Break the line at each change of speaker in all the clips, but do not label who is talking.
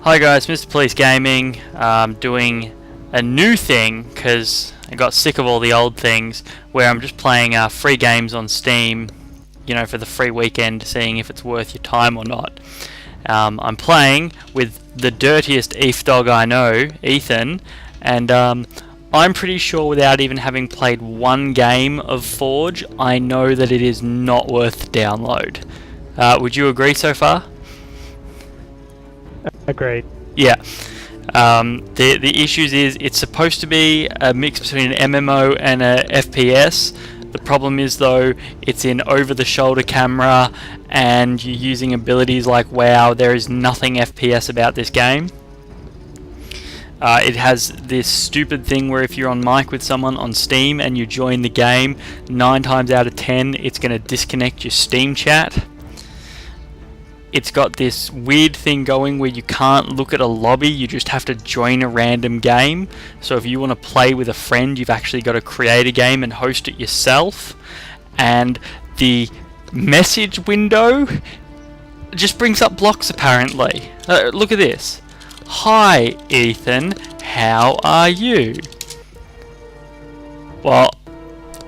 Hi guys, MrPoliceGaming. Doing a new thing because I got sick of all the old things where I'm just playing free games on Steam, for the free weekend, seeing if it's worth your time or not. I'm playing with the dirtiest ETH dog I know, Ethan, and I'm pretty sure without even having played one game of Forge, I know that it is not worth the download. Would you agree so far?
Agreed.
Yeah. The issues is it's supposed to be a mix between an MMO and a FPS. The problem is though it's in over-the-shoulder camera and you're using abilities like WoW. There is nothing FPS about this game. It has this stupid thing where if you're on mic with someone on Steam and you join the game, 9 times out of 10 it's going to disconnect your Steam chat. It's got this weird thing going where you can't look at a lobby, you just have to join a random game. So if you want to play with a friend, you've actually got to create a game and host it yourself. And the message window just brings up blocks apparently. Look at this. Hi Ethan, how are you? Well,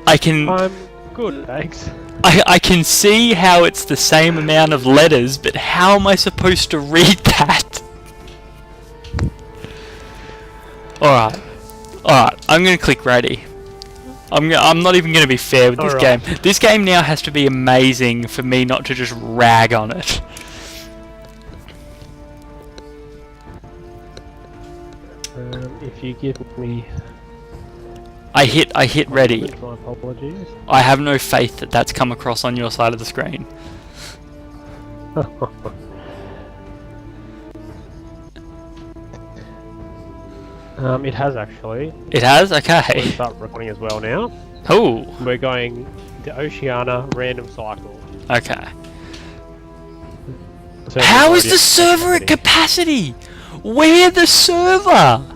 I'm good, thanks.
I can see how it's the same amount of letters, but how am I supposed to read that? Alright, I'm going to click ready. I'm not even going to be fair with this game. This game now has to be amazing for me not to just rag on it.
If you give me...
I hit ready.
My apologies.
I have no faith that that's come across on your side of the screen.
It has actually.
It has? Okay.
We'll start recording as well now.
Oh.
We're going to Oceania random cycle.
Okay.
So
how is the server at capacity? Where the server?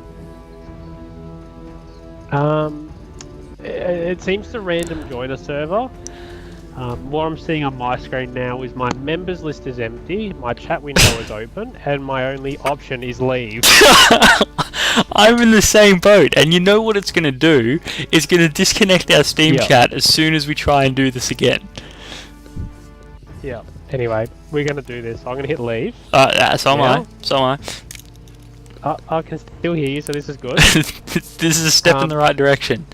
It seems to random join a server. What I'm seeing on my screen now is my members list is empty, my chat window is open, and my only option is leave.
I'm in the same boat, and you know what it's going to do? It's going to disconnect our Steam chat as soon as we try and do this again.
Yeah. Anyway, we're going to do this. I'm going to hit leave.
So am I. So am I.
I can still hear you, so this is good.
This is a step in the right direction.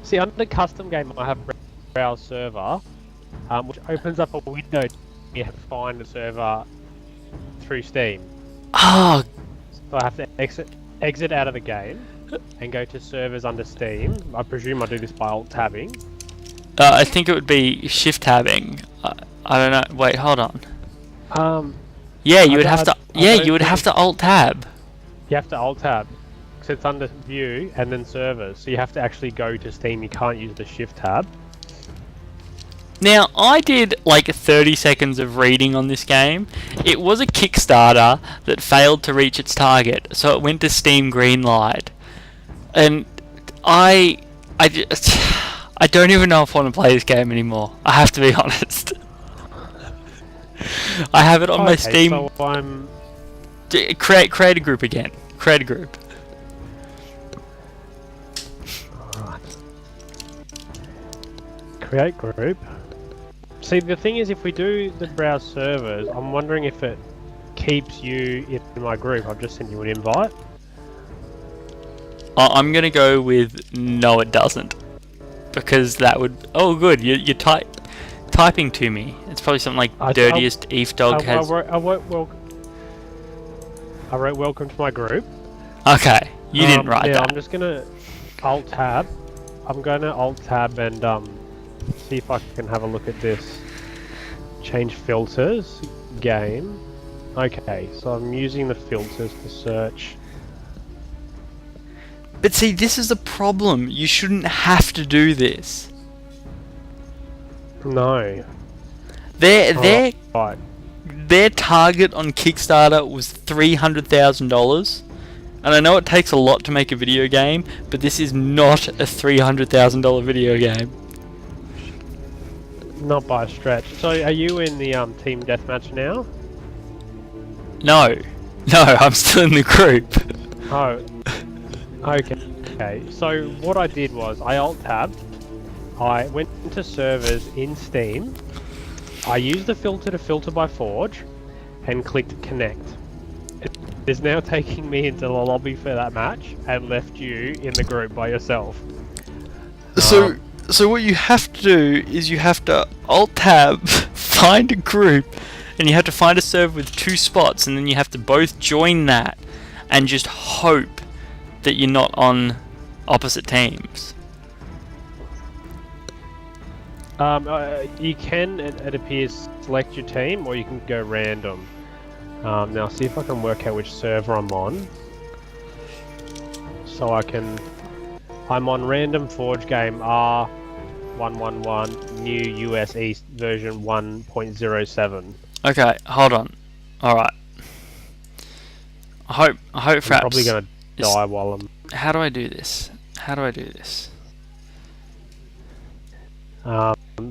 See, under custom game, I have browse server, which opens up a window to find the server through Steam.
Oh.
So I have to exit out of the game and go to servers under Steam. I presume I do this by alt tabbing.
I think it would be shift tabbing. I don't know. Wait, hold on. Yeah, you would have to. Yeah, you would have to alt tab.
You have to alt tab. So it's under view and then servers. So you have to actually go to Steam. You can't use the shift tab.
Now, I did like 30 seconds of reading on this game. It was a Kickstarter that failed to reach its target, so it went to Steam Greenlight. And I don't even know if I want to play this game anymore. I have to be honest. I have it on my Steam.
So I'm...
Create a group again. Create a group.
Create group. See, the thing is, if we do the browse servers, I'm wondering if it keeps you in my group. I've just sent you an invite.
I'm gonna go with no, it doesn't, because that would. Oh, good. You're typing to me. It's probably something like dirtiest ETH dog has.
I wrote welcome to my group.
Okay, you didn't write that.
I'm just gonna alt tab. I'm gonna alt tab and see if I can have a look at this. Change filters, game. Okay, so I'm using the filters to search.
But see, this is the problem. You shouldn't have to do this.
No.
Their
Right.
target on Kickstarter was $300,000. And I know it takes a lot to make a video game, but this is not a $300,000 video game.
Not by a stretch. So, are you in the team deathmatch now?
No. No, I'm still in the group.
Oh, okay. Okay, so what I did was I alt-tabbed, I went into servers in Steam, I used the filter to filter by Forge, and clicked connect. It is now taking me into the lobby for that match, and left you in the group by yourself.
So what you have to do is you have to alt-tab, find a group, and you have to find a server with 2 spots, and then you have to both join that, and just hope that you're not on opposite teams.
You can, it appears, select your team, or you can go random. Now see if I can work out which server I'm on. So I'm on random Forge game R111 new US East version 1.07.
Okay, hold on. Alright. I hope
I'm
perhaps...
probably gonna die while I'm...
How do I do this? How do I do this?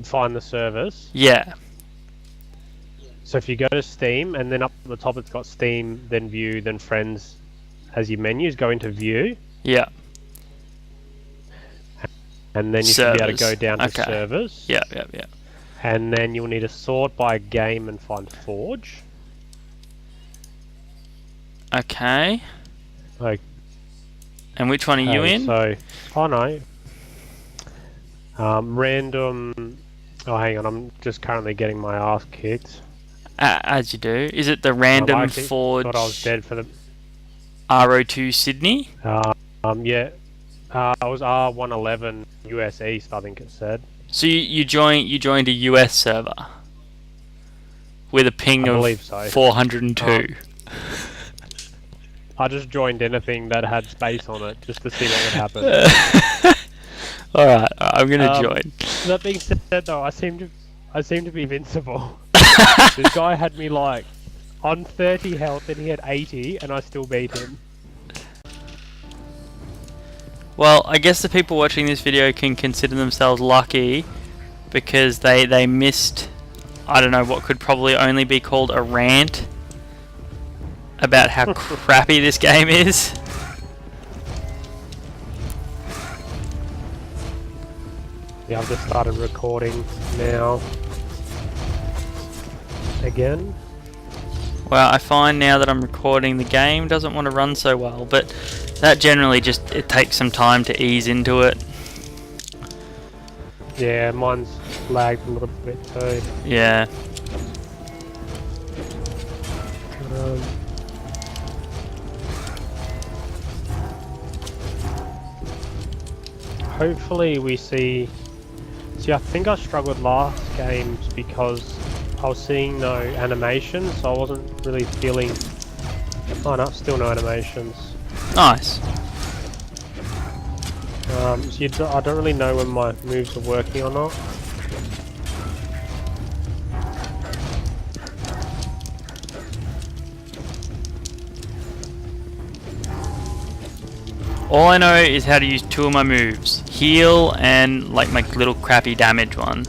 Find the servers.
Yeah.
So if you go to Steam, and then up at the top it's got Steam, then View, then Friends as your menus, go into View.
Yeah.
And then you should be able to go
Servers.
down to
Okay.
Servers.
Yeah.
And then you'll need to sort by game and find Forge.
Okay.
Okay.
And which one are you in?
So, oh no. Random... Oh, hang on, I'm just currently getting my ass kicked.
As you do. Is it the random
I actually
Forge
thought I was dead for the...
RO2 Sydney?
Yeah. I was R111 US East, I think it said.
So you joined a US server with a ping
I
of
believe so.
402.
I just joined anything that had space on it, just to see what would happen.
Alright, I'm gonna join.
That being said though, I seem to be invincible. This guy had me like on 30 health and he had 80 and I still beat him.
Well, I guess the people watching this video can consider themselves lucky because they missed, I don't know, what could probably only be called a rant about how crappy this game is.
Yeah, I've just started recording now. Again.
Well, I find now that I'm recording, the game doesn't want to run so well, but that generally it takes some time to ease into it.
Yeah, mine's lagged a little bit too.
Yeah.
Hopefully we see... See, I think I struggled last games because I was seeing no animations, so I wasn't really feeling... Oh no, still no animations.
Nice.
So I don't really know when my moves are working or not.
All I know is how to use 2 of my moves. Heal and like my little crappy damage one.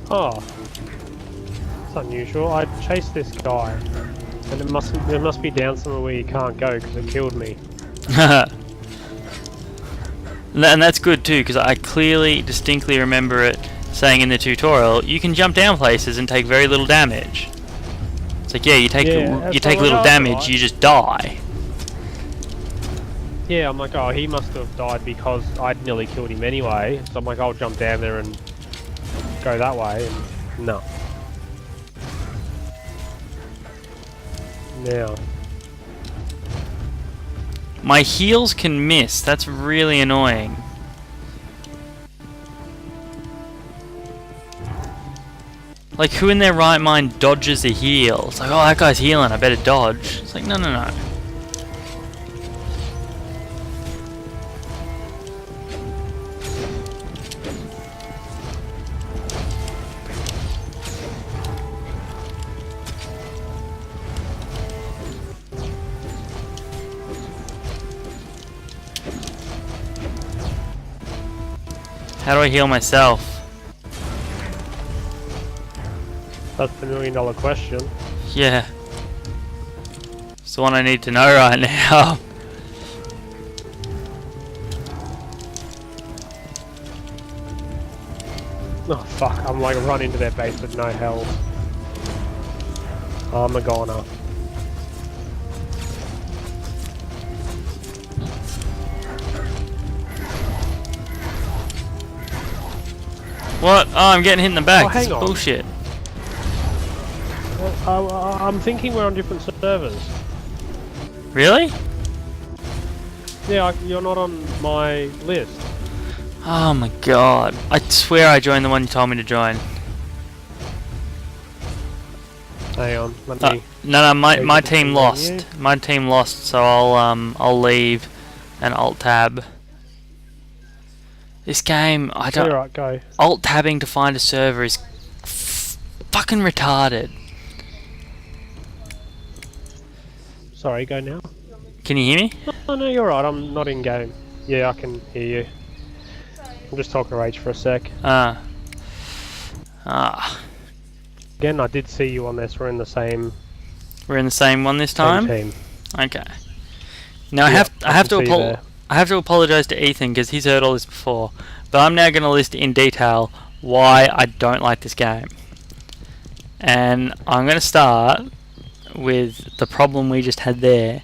Oh. It's unusual. I chased this guy. And it must be down somewhere where you can't go because it killed me.
And that's good too, because I distinctly remember it saying in the tutorial, you can jump down places and take very little damage. It's like, yeah, you take little damage,
right.
you just die.
Yeah, I'm like, oh, he must have died because I'd nearly killed him anyway. So I'm like, I'll jump down there and go that way. And no. Now.
My heals can miss, that's really annoying. Like, who in their right mind dodges a heal? It's like, oh, that guy's healing, I better dodge. It's like, no. How do I heal myself?
That's the $1 million question.
Yeah. It's the one I need to know right now.
Oh fuck, I'm like run into their base with no health. I'm a goner.
What? Oh, I'm getting hit in the back.
Oh, hang
This is
on.
bullshit.
I'm thinking we're on different servers.
Really?
Yeah, you're not on my list.
Oh my god. I swear I joined the one you told me to join.
Hang on, let me...
No, my
exit
team
the
lost.
menu.
My team lost, so I'll leave and alt tab. This game, I don't.
Alright, go.
Alt tabbing to find a server is fucking retarded.
Sorry, go now.
Can you hear me?
Oh no, you're right, I'm not in game. Yeah, I can hear you. I'm just talking rage for a sec. Again, I did see you on this, we're in the same
We're in the same one this time.
team.
Okay. Now
Yeah,
I have
can
to
see you there.
I have to apologise to Ethan because he's heard all this before, but I'm now going to list in detail why I don't like this game. And I'm going to start with the problem we just had there.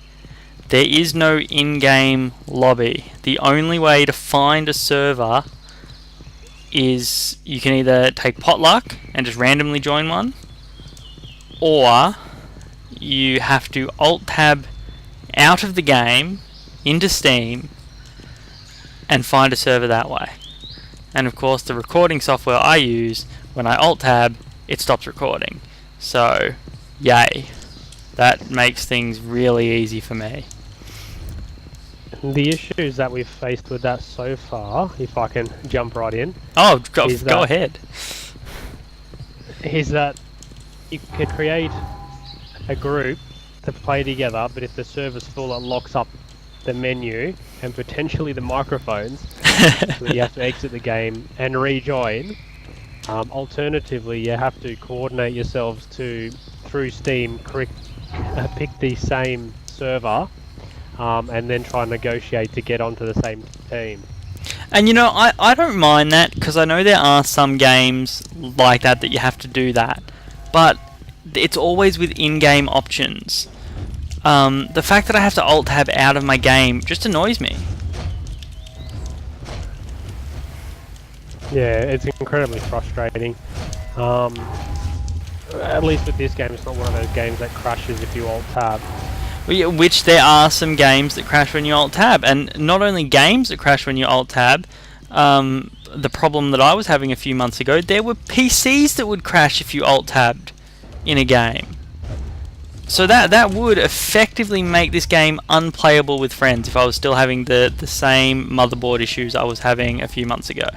There is no in-game lobby. The only way to find a server is you can either take potluck and just randomly join one, or you have to alt-tab out of the game into Steam and find a server that way. And of course the recording software I use, when I alt-tab, it stops recording. So, yay. That makes things really easy for me.
The issues that we've faced with that so far, if I can jump right in,
Oh, go
that-
ahead.
is that you can create a group to play together, but if the server's full, it locks up the menu and potentially the microphones, so that you have to exit the game and rejoin. Alternatively, you have to coordinate yourselves through Steam, pick the same server, and then try and negotiate to get onto the same team.
And you know, I don't mind that, because I know there are some games like that you have to do that. But it's always with in-game options. The fact that I have to alt-tab out of my game just annoys me.
Yeah, it's incredibly frustrating. At least with this game, it's not one of those games that crashes if you alt-tab.
Which there are some games that crash when you alt-tab. And not only games that crash when you alt-tab, the problem that I was having a few months ago, there were PCs that would crash if you alt-tabbed in a game. So that would effectively make this game unplayable with friends if I was still having the same motherboard issues I was having a few months ago.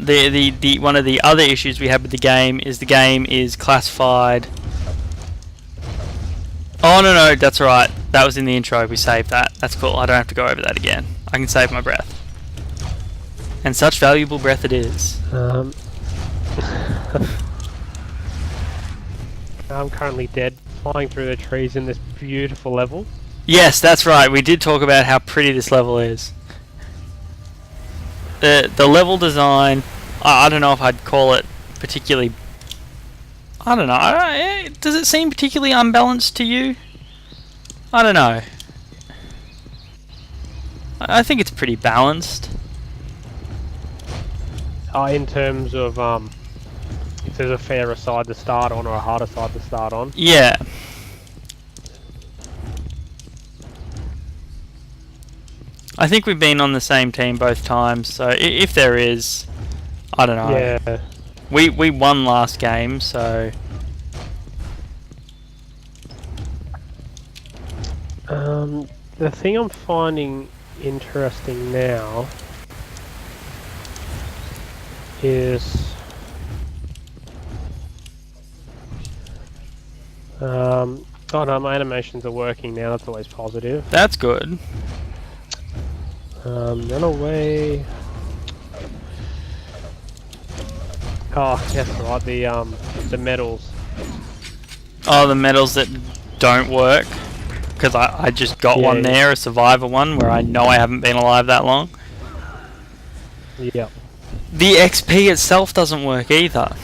The one of the other issues we had with the game is classified. Oh no, that's right. That was in the intro. We saved that. That's cool. I don't have to go over that again. I can save my breath. And such valuable breath it is.
I'm currently dead, flying through the trees in this beautiful level.
Yes, that's right. We did talk about how pretty this level is. The level design, I don't know if I'd call it particularly. I don't know. Does it seem particularly unbalanced to you? I don't know. I think it's pretty balanced.
In terms of if there's a fairer side to start on or a harder side to start on.
Yeah. I think we've been on the same team both times, so if there is, I don't know.
Yeah.
We won last game, so.
The thing I'm finding interesting now is Oh no, my animations are working now. That's always positive.
That's good.
Run away. Oh, yes, right. The medals.
Oh, the medals that don't work. Because I just got one there, a survivor one, where I know I haven't been alive that long.
Yep.
The XP itself doesn't work either.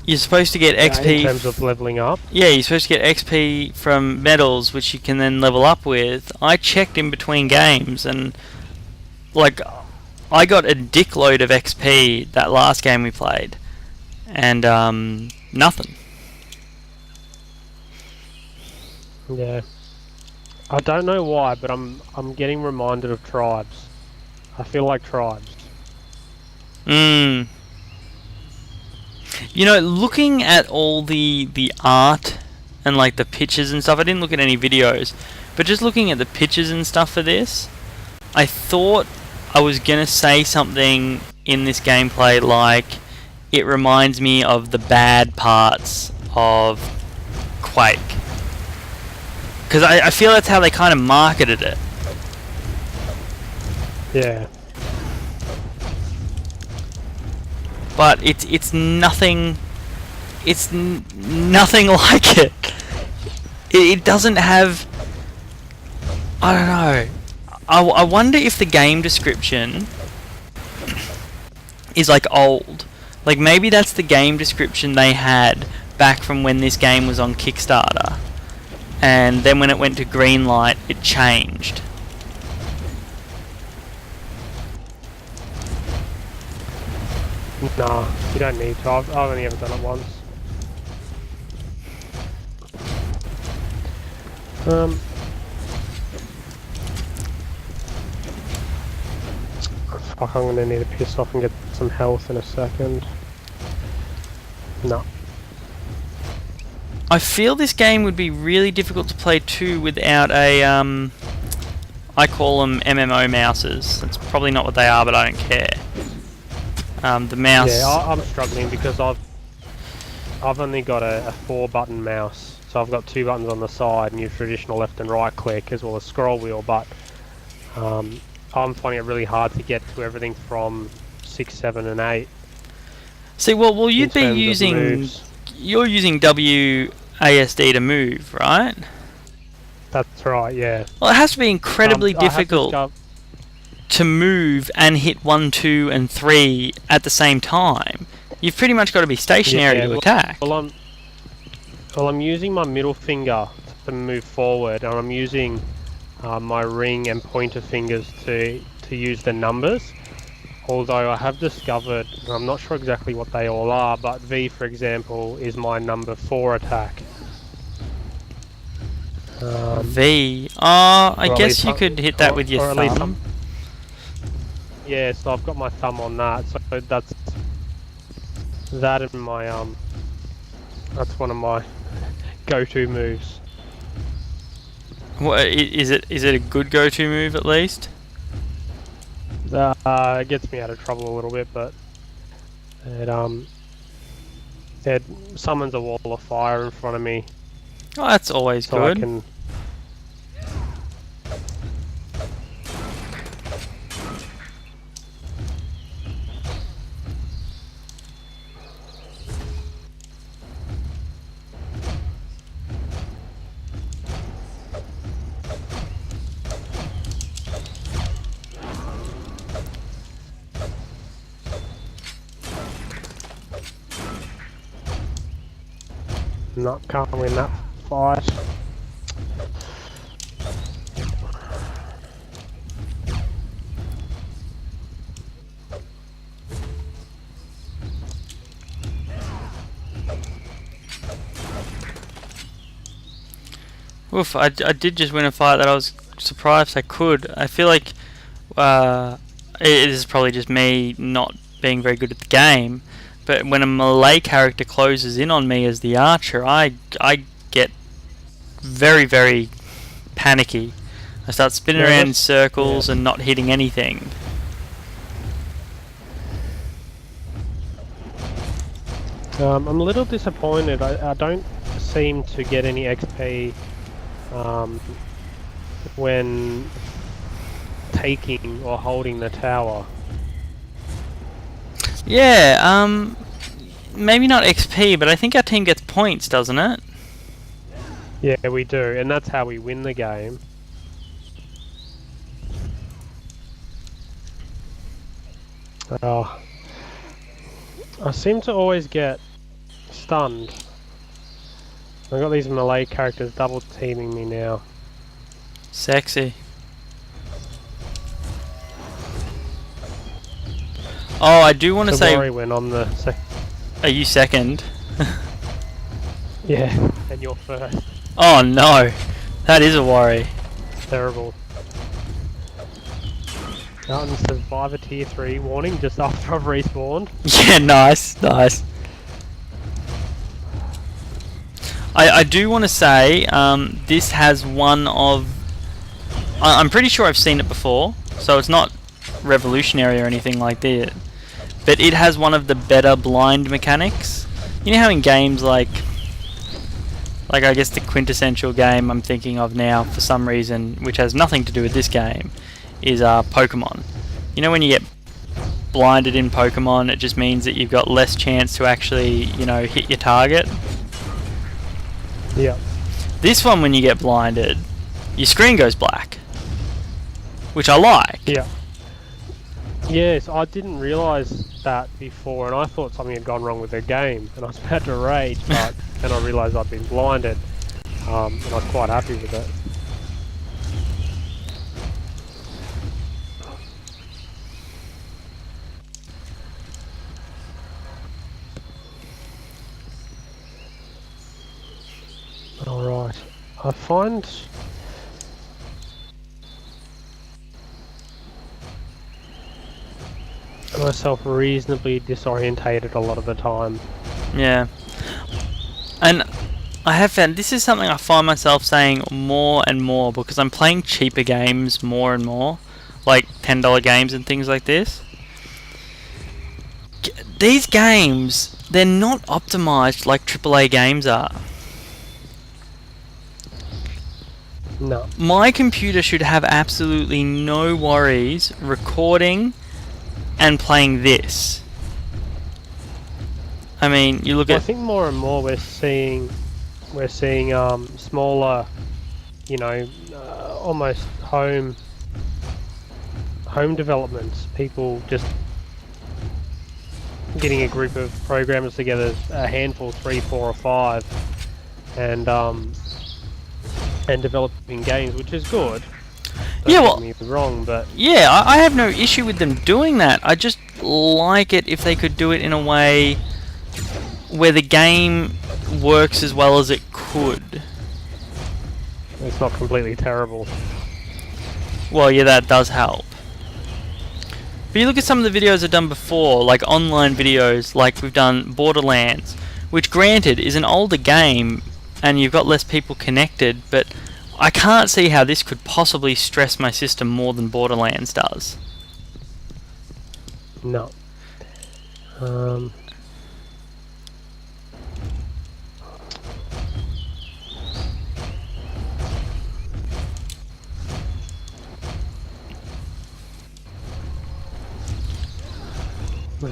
You're supposed to get XP...
in terms of leveling up?
Yeah, you're supposed to get XP from medals, which you can then level up with. I checked in between games, and... like, I got a dickload of XP that last game we played. And, nothing.
Yeah. I don't know why, but I'm getting reminded of tribes. I feel like tribes.
You know, looking at all the art and like the pictures and stuff, I didn't look at any videos, but just looking at the pictures and stuff for this, I thought I was gonna say something in this gameplay like, it reminds me of the bad parts of Quake. Because I feel that's how they kind of marketed it.
Yeah.
But it's nothing. It's nothing like it. It doesn't have. I don't know. I wonder if the game description is like old. Like maybe that's the game description they had back from when this game was on Kickstarter. And then when it went to Greenlight, it changed.
Nah, you don't need to. I've only ever done it once. Fuck, I'm gonna need to piss off and get some health in a second. No.
I feel this game would be really difficult to play too without a, I call them MMO mouses. That's probably not what they are, but I don't care. The mouse...
Yeah, I'm struggling because I've only got a 4-button mouse. So I've got 2 buttons on the side and your traditional left and right click as well as scroll wheel, but I'm finding it really hard to get to everything from 6, 7 and 8.
See, well you'd be using... You're using WASD to move, right?
That's right, yeah.
Well, it has to be incredibly difficult to move and hit 1, 2 and 3 at the same time. You've pretty much got to be stationary to attack.
Well, I'm using my middle finger to move forward, and I'm using my ring and pointer fingers to use the numbers. Although I have discovered, and I'm not sure exactly what they all are, but V, for example, is my number 4 attack.
V. I guess you could hit that with your thumb.
Yeah, so I've got my thumb on that, so that's that and my that's one of my go-to moves.
What is it? Is it a good go-to move at least?
It gets me out of trouble a little bit, but it summons a wall of fire in front of me.
Oh, that's always
so
good.
I can... Can't win that fight.
Oof, I did just win a fight that I was surprised I could. I feel like it is probably just me not being very good at the game. But when a melee character closes in on me as the archer, I get very, very panicky. I start spinning around in circles and not hitting anything.
I'm a little disappointed. I don't seem to get any XP when taking or holding the tower.
Yeah, maybe not XP, but I think our team gets points, doesn't it?
Yeah, we do, and that's how we win the game. Oh, I seem to always get stunned. I've got these melee characters double teaming me now.
Sexy. Oh, I do want to say...
Worry when I'm the
Are you second?
Yeah, and you're first.
Oh no, that is a worry.
Terrible. Mountain Survivor Tier 3 warning just after I've respawned.
Yeah, nice, nice. I do want to say, this has one of... I'm pretty sure I've seen it before, so it's not revolutionary or anything like that. But it has one of the better blind mechanics. You know how in games like I guess the quintessential game I'm thinking of now for some reason, which has nothing to do with this game, is Pokemon. You know when you get blinded in Pokemon, it just means that you've got less chance to actually, you know, hit your target.
Yeah.
This one, when you get blinded, your screen goes black, which I like.
Yeah. Yes, I didn't realise that before, and I thought something had gone wrong with the game, and I was about to rage, but then I realised I'd been blinded, and I was quite happy with it. Alright, I find... myself reasonably disorientated a lot of the time.
Yeah. And I have found this is something I find myself saying more and more because I'm playing cheaper games more and more, like $10 games and things like this. These games, they're not optimized like AAA games are.
No.
My computer should have absolutely no worries recording and playing this. I mean, you look at...
I think more and more we're seeing smaller, you know, almost home developments. People just getting a group of programmers together, a handful, 3, 4, or 5, and developing games, which is good.
Yeah, well,
don't get me wrong, but
yeah, I have no issue with them doing that. I just like it if they could do it in a way where the game works as well as it could.
it's not completely terrible.
Well, yeah, that does help. But you look at some of the videos I've done before, like online videos, like we've done Borderlands, which granted is an older game and you've got less people connected, but I can't see how this could possibly stress my system more than Borderlands does.
No. There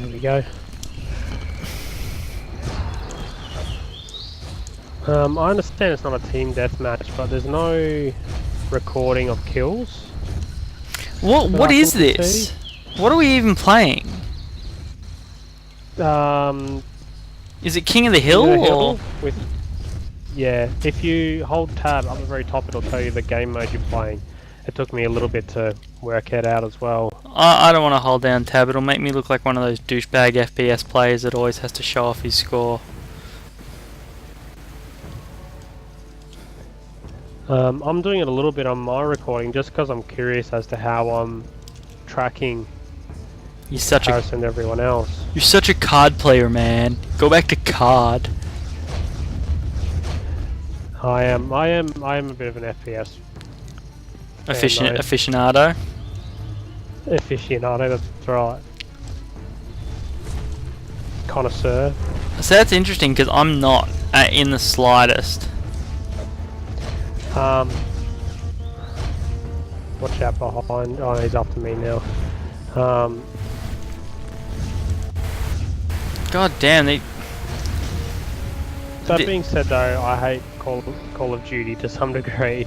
we go. I understand it's not a team deathmatch, but there's no recording of kills.
What is this? What are we even playing? Is it King of the Hill? Or?
Yeah, if you hold tab up the very top, it'll tell you the game mode you're playing. It took me a little bit to work it out as well.
I don't want to hold down tab. It'll make me look like one of those douchebag FPS players that always has to show off his score.
I'm doing it a little bit on my recording just because I'm curious as to how I'm tracking in comparison to everyone else.
You're such a COD player, man. Go back to COD.
I am a bit of an FPS
Aficionado.
aficionado, that's right. Connoisseur.
So that's interesting because I'm not. in the slightest.
Watch out behind. Oh, he's after me now.
God damn,
That being said, though, I hate Call of Duty to some degree.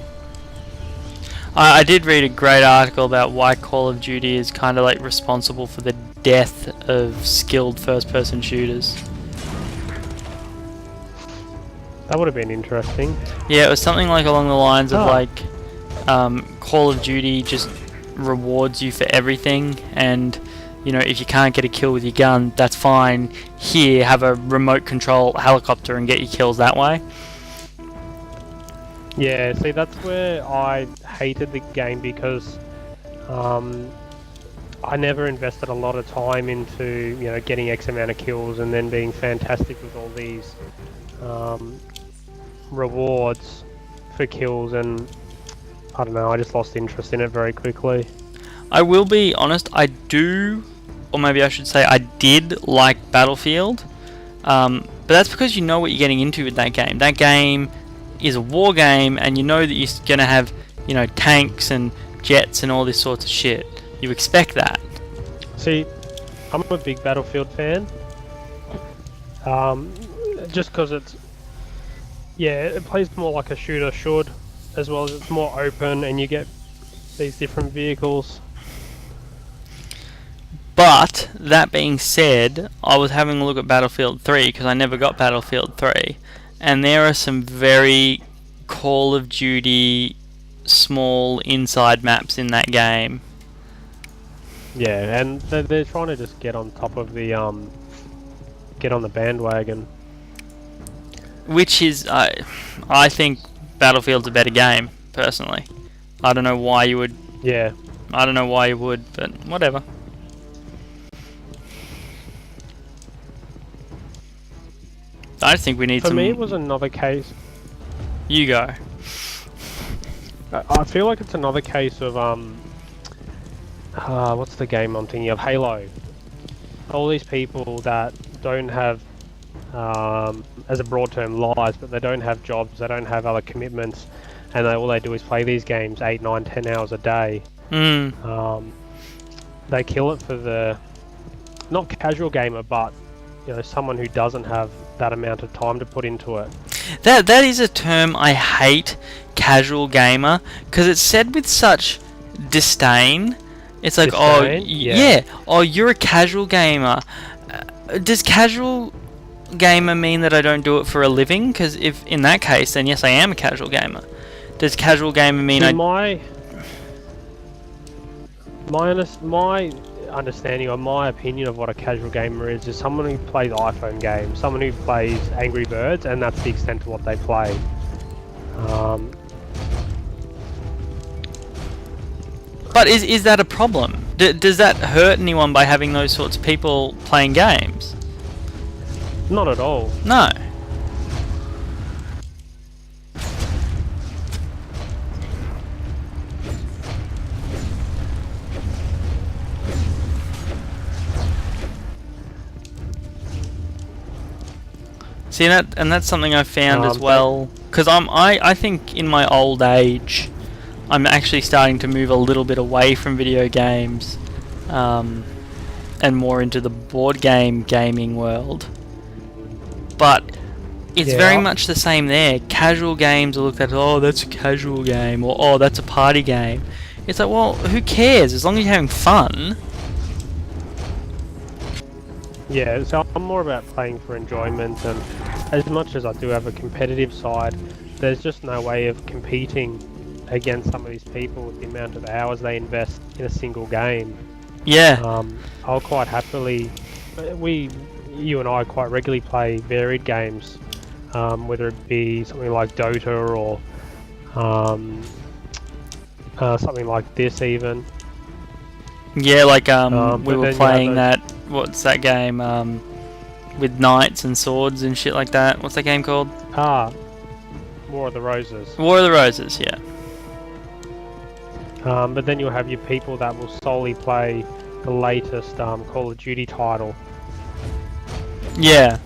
I did read a great article about why Call of Duty is kind of like responsible for the death of skilled first-person shooters.
That would have been interesting.
Yeah, it was something like along the lines of like Call of Duty just rewards you for everything, and you know, if you can't get a kill with your gun, that's fine. Here, have a remote control helicopter and get your kills that way.
Yeah, see, that's where I hated the game because I never invested a lot of time into, you know, getting X amount of kills and then being fantastic with all these rewards for kills, and I don't know, I just lost interest in it very quickly.
I will be honest, I do, or maybe I should say I did like Battlefield, but that's because you know what you're getting into with that game. That game is a war game, and you know that you're going to have, you know, tanks and jets and all this sorts of shit. You expect that.
See, I'm a big Battlefield fan. Just because it's, yeah, it plays more like a shooter should, as well as it's more open and you get these different vehicles.
But, that being said, I was having a look at Battlefield 3 because I never got Battlefield 3, and there are some very Call of Duty small inside maps in that game.
Yeah, and they're trying to just get on top of the, get on the bandwagon.
Which is, I think Battlefield's a better game, personally. I don't know why you would...
Yeah.
I don't know why you would, but whatever. I just think we need
For
some...
me, it was another case.
You go.
I feel like it's another case of, what's the game I'm thinking of? Halo. All these people that don't have, as a broad term, lives, but they don't have jobs, they don't have other commitments, and all they do is play these games 8, 9, 10 hours a day. They kill it for the, not casual gamer, but, you know, someone who doesn't have that amount of time to put into it.
That is a term I hate, casual gamer, because it's said with such disdain. It's like,
Disdain?
oh, yeah, oh, you're a casual gamer. Does casual gamer mean that I don't do it for a living? Because if in that case, then yes, I am a casual gamer. Does casual gamer mean
my understanding or my opinion of what a casual gamer is someone who plays iPhone games, someone who plays Angry Birds, and that's the extent to what they play.
But is that a problem? Does that hurt anyone by having those sorts of people playing games?
Not at all.
No. See, that's something I found as well, because I think in my old age, I'm actually starting to move a little bit away from video games, and more into the board gaming world. But it's very much the same there. Casual games are looked at, oh, that's a casual game, or oh, that's a party game. It's like, well, who cares? As long as you're having fun.
Yeah, so I'm more about playing for enjoyment, and as much as I do have a competitive side, there's just no way of competing against some of these people with the amount of hours they invest in a single game.
Yeah.
I'll quite happily, you and I quite regularly play varied games, whether it be something like Dota or something like this even.
Yeah, like we were playing that, what's that game, with knights and swords and shit like that. What's that game called?
War of the Roses.
War of the Roses, yeah.
But then you'll have your people that will solely play the latest Call of Duty title.
Yeah.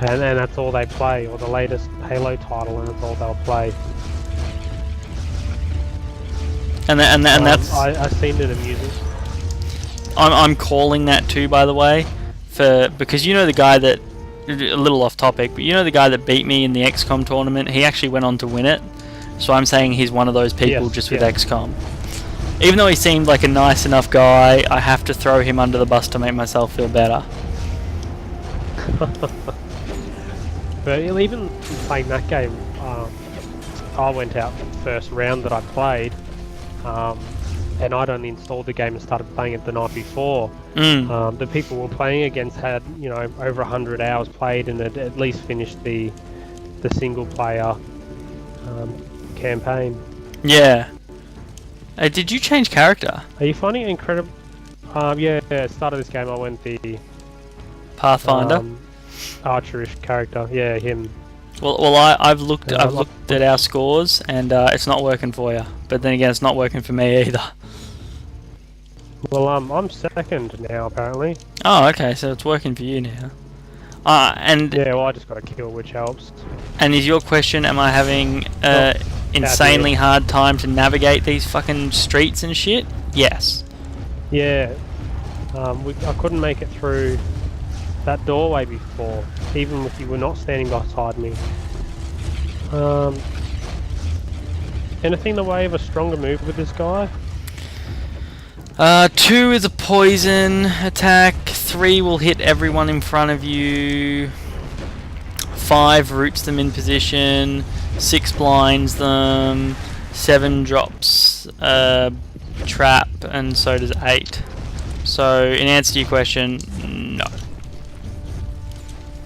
And that's all they play, or the latest Halo title, and that's all they'll play.
And that's
I seem it amusing.
I'm calling that too, by the way, because you know the guy that, a little off topic, but you know the guy that beat me in the XCOM tournament. He actually went on to win it, so I'm saying he's one of those people with XCOM. Even though he seemed like a nice enough guy, I have to throw him under the bus to make myself feel better.
But even playing that game, I went out for the first round that I played, and I'd only installed the game and started playing it the night before. The people we were playing against had, over 100 hours played and had at least finished the single player campaign.
Yeah. Did you change character?
Are you finding it incredible? Yeah, at the start of this game I went the
Pathfinder?
Archerish character. Yeah, him.
Well, I've looked at our scores, and it's not working for you. But then again, it's not working for me either.
Well, I'm second now apparently.
Oh, okay, so it's working for you now. And
yeah, well, I just got a kill, which helps.
And is your question, am I having insanely hard time to navigate these fucking streets and shit? Yes.
Yeah. I couldn't make it through that doorway before, even if you were not standing beside me. Anything in the way of a stronger move with this guy?
2 is a poison attack, 3 will hit everyone in front of you, 5 roots them in position, 6 blinds them, 7 drops trap, and so does 8. So, in answer to your question, no.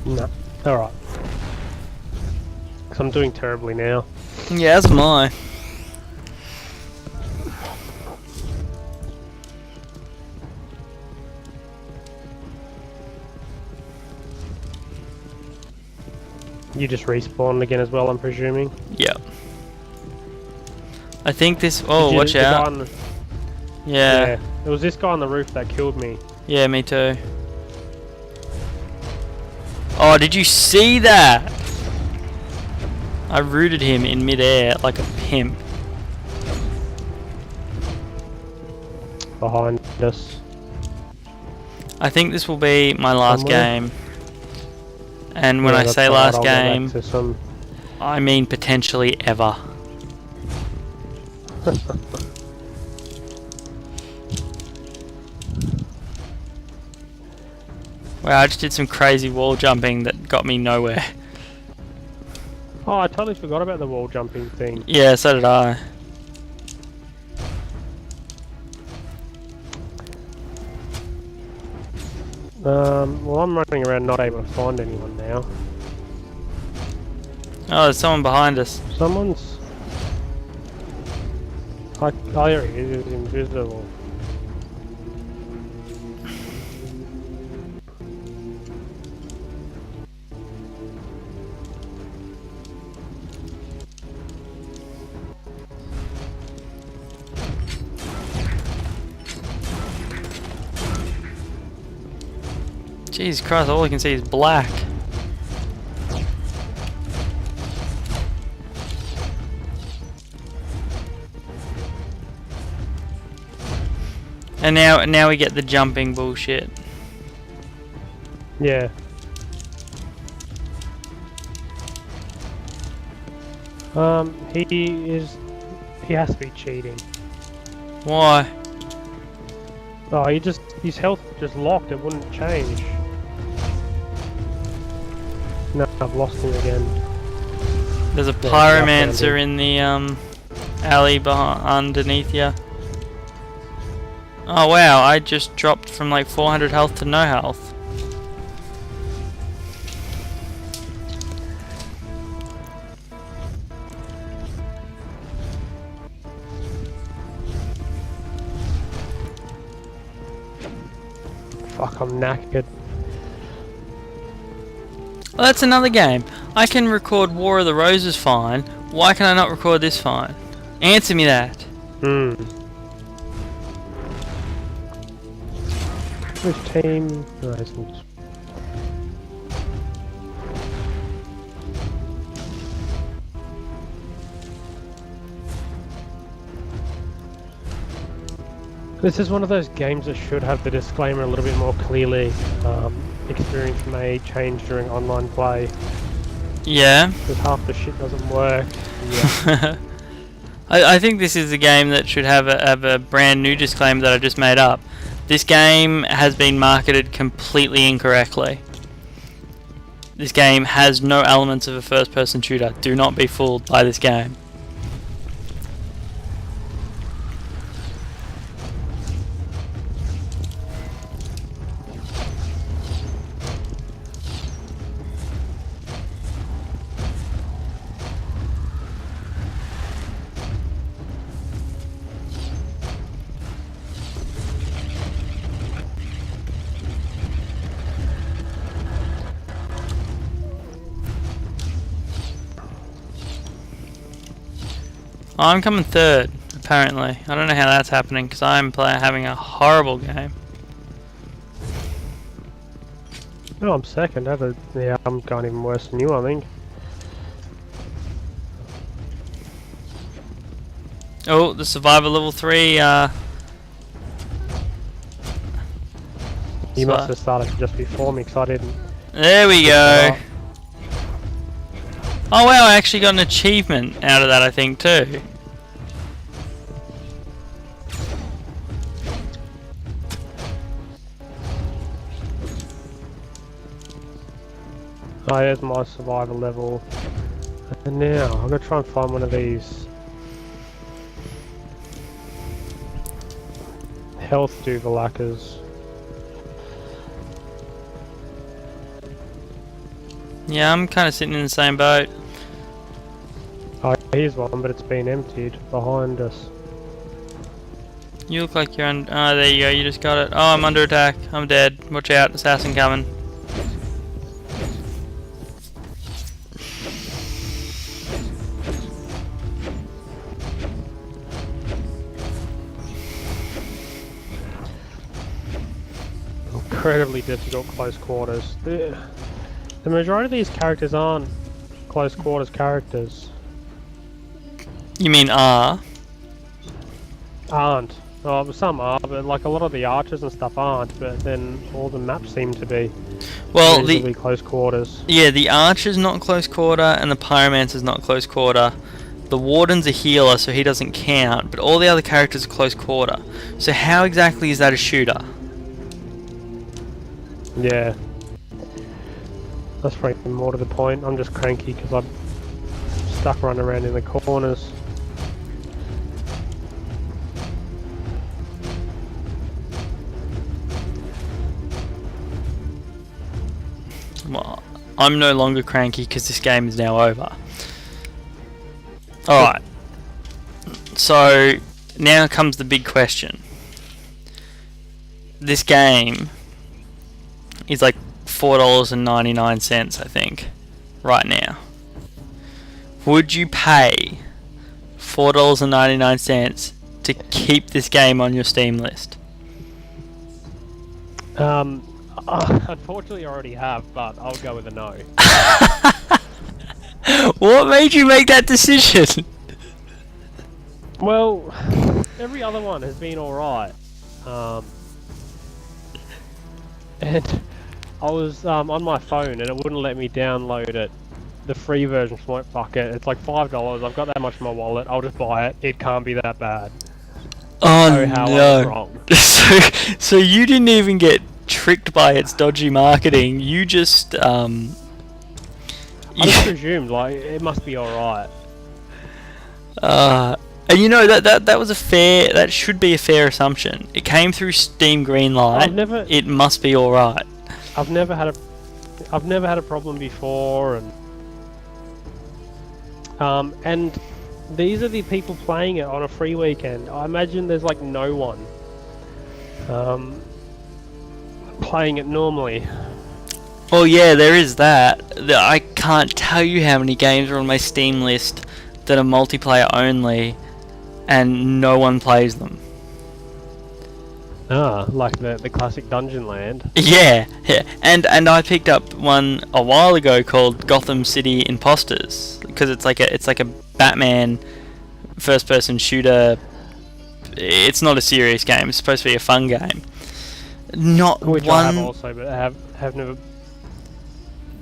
No. Alright. Because I'm doing terribly now.
Yeah, as am I.
You just respawned again as well, I'm presuming?
Yep. I think this... Oh, watch out. Yeah.
It was this guy on the roof that killed me.
Yeah, me too. Oh, did you see that? I rooted him in midair like a pimp.
Behind us.
I think this will be my last game. And when I say last game, I mean potentially ever. Wow, I just did some crazy wall jumping that got me nowhere.
Oh, I totally forgot about the wall jumping thing.
Yeah, so did I.
Well, I'm running around not able to find anyone now.
Oh, there's someone behind us.
Someone's... Oh, there he is, he's invisible.
Jesus Christ, all I can see is black. And now we get the jumping bullshit.
Yeah. He has to be cheating.
Why?
Oh, his health just locked, it wouldn't change. No, I've lost him again.
There's a pyromancer in the alley underneath you. Oh wow, I just dropped from like 400 health to no health.
Fuck, I'm knackered.
Well, that's another game. I can record War of the Roses fine. Why can I not record this fine? Answer me that.
Which team? No, This is one of those games that should have the disclaimer a little bit more clearly. Experience may change during online play.
Yeah.
Because half the shit doesn't work. Yeah.
I think this is a game that should have a brand new disclaimer that I just made up. This game has been marketed completely incorrectly. This game has no elements of a first-person shooter. Do not be fooled by this game. I'm coming third, apparently. I don't know how that's happening because I'm having a horrible game.
No, I'm second. Yeah, I'm going even worse than you, I think.
Oh, the Survivor level 3.
You must have started just before me because I didn't.
There we go. Oh wow, I actually got an achievement out of that, I think, too.
Oh, there's my survivor level. And now, I'm gonna try and find one of these health duvalackers.
Yeah, I'm kind of sitting in the same boat.
Oh, here's one, but it's been emptied behind us.
You look like you're on. Oh, there you go. You just got it. Oh, I'm under attack. I'm dead. Watch out, assassin coming.
Incredibly difficult close quarters. The majority of these characters aren't close quarters characters.
You mean R?
Aren't. Oh, some are, but like a lot of the archers and stuff aren't. But then all the maps seem to be.
Well,
reasonably close quarters.
Yeah, the archer's not close quarter, and the pyromancer's not close quarter. The warden's a healer, so he doesn't count. But all the other characters are close quarter. So how exactly is that a shooter?
Yeah. That's probably more to the point. I'm just cranky because I'm stuck running around in the corners.
Well, I'm no longer cranky because this game is now over. Alright. So, now comes the big question. This game is like $4.99, I think, right now. Would you pay $4.99 to keep this game on your Steam list?
Unfortunately I already have, but I'll go with a no.
What made you make that decision?
Well, every other one has been alright. And I was on my phone and it wouldn't let me download it. The free version, so like, fuck it. It's like $5. I've got that much in my wallet. I'll just buy it. It can't be that bad.
Oh
how I was
no!
wrong.
So you didn't even get tricked by its dodgy marketing. You just
I just presumed like it must be alright.
And you know that was a fair. That should be a fair assumption. It came through Steam Greenlight. It must be all right.
I've never had a problem before, and these are the people playing it on a free weekend. I imagine there's like no one playing it normally.
Oh yeah, there is that. I can't tell you how many games are on my Steam list that are multiplayer only, and no one plays them.
Ah, like the classic Dungeon Land.
Yeah, and I picked up one a while ago called Gotham City Imposters because it's like a Batman first-person shooter it's not a serious game. It's supposed to be a fun game. Not
Which I have
one.
also, but have never.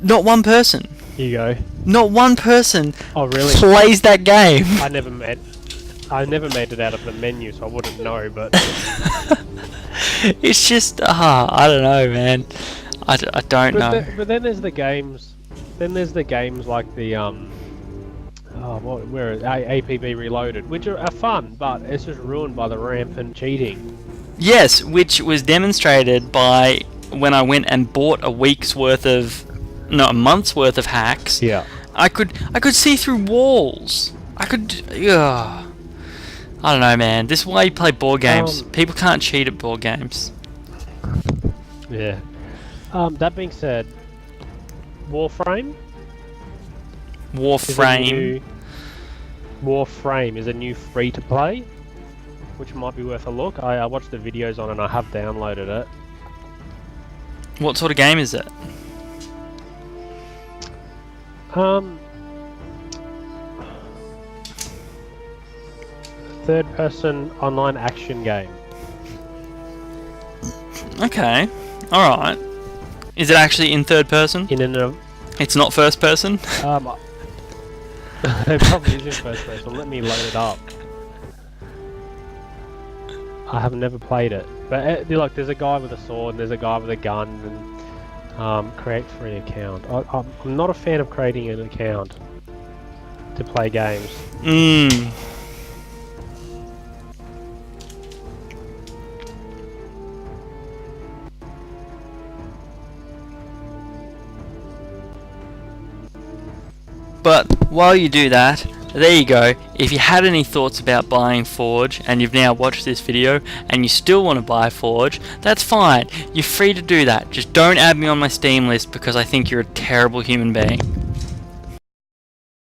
Not one person.
Here you go.
Not one person
Oh really?
plays that game.
I never made it out of the menu, so I wouldn't know. But
It's just I don't know, man. I don't know.
but then there's the games. Then there's the games like the where is APB Reloaded, which are fun, but it's just ruined by the rampant cheating.
Yes, which was demonstrated by when I went and bought a month's worth of hacks.
Yeah.
I could see through walls. I don't know, man. This is why you play board games. People can't cheat at board games.
Yeah. That being said, Warframe is a new free-to-play, which might be worth a look. I watched the videos on it and I have downloaded it.
What sort of game is it?
Third-person online action game.
Okay, alright. Is it actually in third person?
In and of...
It's not first person?
It probably is in first person. Let me load it up. I have never played it. But look, there's a guy with a sword and there's a guy with a gun and create free account. I'm not a fan of creating an account to play games.
But while you do that, there you go. If you had any thoughts about buying Forge and you've now watched this video and you still want to buy Forge, that's fine. You're free to do that. Just don't add me on my Steam list because I think you're a terrible human being.